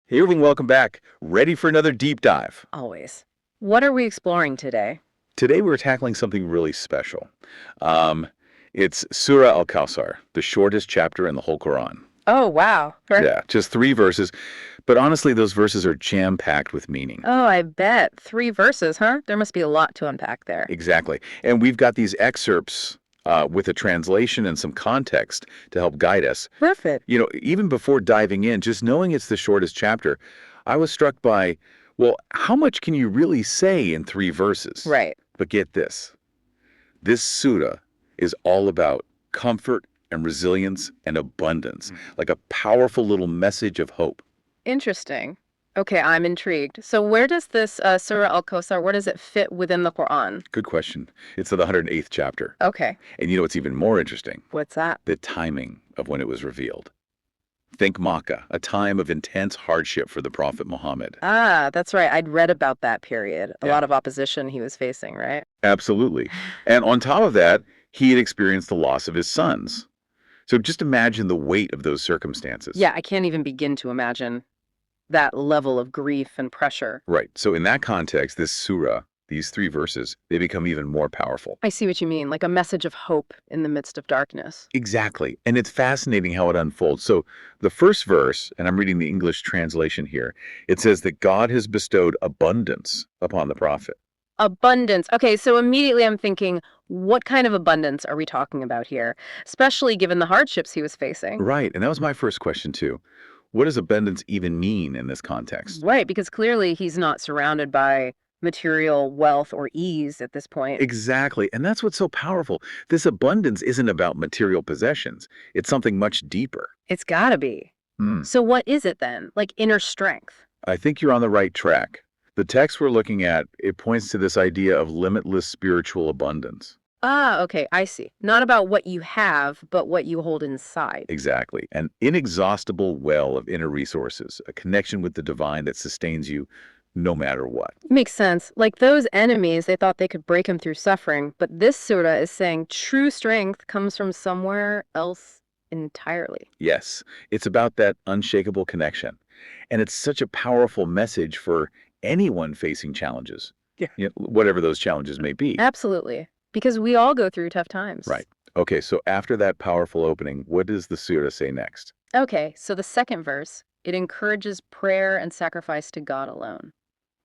Hey everyone, welcome back. Ready for another deep dive. Always. What are we exploring today? Today we're tackling something really special. Um, it's Surah Al-Kausar, the shortest chapter in the whole Qur'an. Oh, wow. Yeah, just 3 verses, but honestly, those verses are jam-packed with meaning. Oh, I bet. 3 verses, huh? There must be a lot to unpack there. Exactly. And we've got these excerpts with a translation and some context to help guide us. Perfect. Even before diving in, just knowing it's the shortest chapter, I was struck by, well, how much can you really say in 3 verses? Right. But get this surah is all about comfort and resilience and abundance, like a powerful little message of hope. Interesting. Okay, I'm intrigued. So where does this Surah Al-Kausar, where does it fit within the Quran? Good question. It's the 108th chapter. Okay. And you know what's even more interesting? What's that? The timing of when it was revealed. Think Makkah, a time of intense hardship for the Prophet Muhammad. Ah, that's right. I'd read about that period. A Yeah. lot of opposition he was facing, right? Absolutely. And on top of that, he had experienced the loss of his sons. So just imagine the weight of those circumstances. Yeah, I can't even begin to imagine that level of grief and pressure. Right. So in that context, this surah, these 3 verses, they become even more powerful. I see what you mean, like a message of hope in the midst of darkness. Exactly. And it's fascinating how it unfolds. So the first verse, and I'm reading the English translation here, it says that God has bestowed abundance upon the prophet. Abundance. Okay, so immediately I'm thinking, what kind of abundance are we talking about here? Especially given the hardships he was facing. Right. And that was my first question, too. What does abundance even mean in this context? Right, because clearly he's not surrounded by material wealth or ease at this point. Exactly. And that's what's so powerful. This abundance isn't about material possessions, it's something much deeper. It's gotta be. Hmm. So what is it then? Like inner strength? I think you're on the right track. The text we're looking at, it points to this idea of limitless spiritual abundance. Ah, okay, I see. Not about what you have, but what you hold inside. Exactly. An inexhaustible well of inner resources, a connection with the divine that sustains you no matter what. Makes sense. Like those enemies, they thought they could break him through suffering, but this surah is saying true strength comes from somewhere else entirely. Yes, it's about that unshakable connection. And it's such a powerful message for anyone facing challenges, Yeah. whatever those challenges may be. Absolutely. Because we all go through tough times. Right. Okay, so after that powerful opening, what does the surah say next? Okay, so the second verse, it encourages prayer and sacrifice to God alone.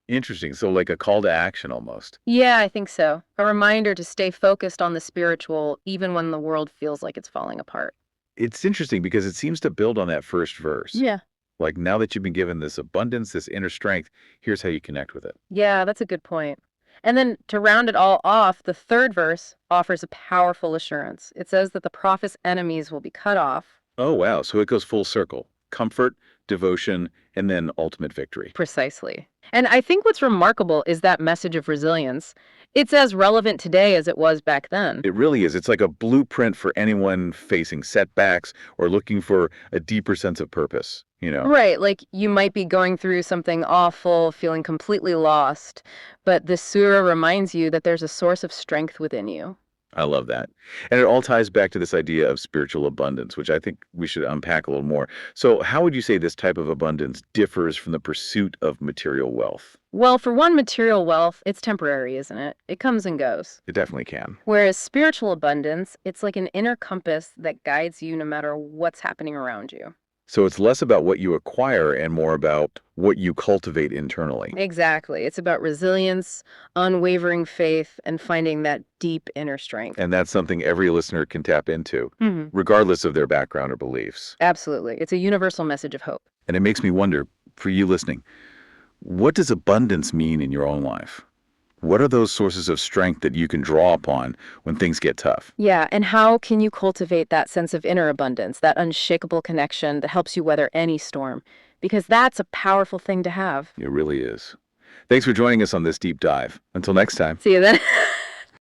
Interesting. So, like a call to action almost. Yeah, I think so. A reminder to stay focused on the spiritual, even when the world feels like it's falling apart. It's interesting because it seems to build on that first verse. Yeah. Like, now that you've been given this abundance, this inner strength, here's how you connect with it. Yeah, that's a good point. And then to round it all off, the third verse offers a powerful assurance. It says that the prophet's enemies will be cut off. Oh, wow. So it goes full circle. Comfort, devotion, and then ultimate victory. Precisely. And I think what's remarkable is that message of resilience. It's as relevant today as it was back then. It really is. It's like a blueprint for anyone facing setbacks or looking for a deeper sense of purpose. Right, like you might be going through something awful, feeling completely lost, but this surah reminds you that there's a source of strength within you. I love that. And it all ties back to this idea of spiritual abundance, which I think we should unpack a little more. So, how would you say this type of abundance differs from the pursuit of material wealth? Well, for one, material wealth, it's temporary, isn't it? It comes and goes. It definitely can. Whereas spiritual abundance, it's like an inner compass that guides you no matter what's happening around you. So, it's less about what you acquire and more about what you cultivate internally. Exactly. It's about resilience, unwavering faith, and finding that deep inner strength. And that's something every listener can tap into, Mhm. regardless of their background or beliefs. Absolutely. It's a universal message of hope. And it makes me wonder, for you listening, what does abundance mean in your own life? What are those sources of strength that you can draw upon when things get tough? Yeah, and how can you cultivate that sense of inner abundance, that unshakable connection that helps you weather any storm? Because that's a powerful thing to have. It really is. Thanks for joining us on this deep dive. Until next time. See you then.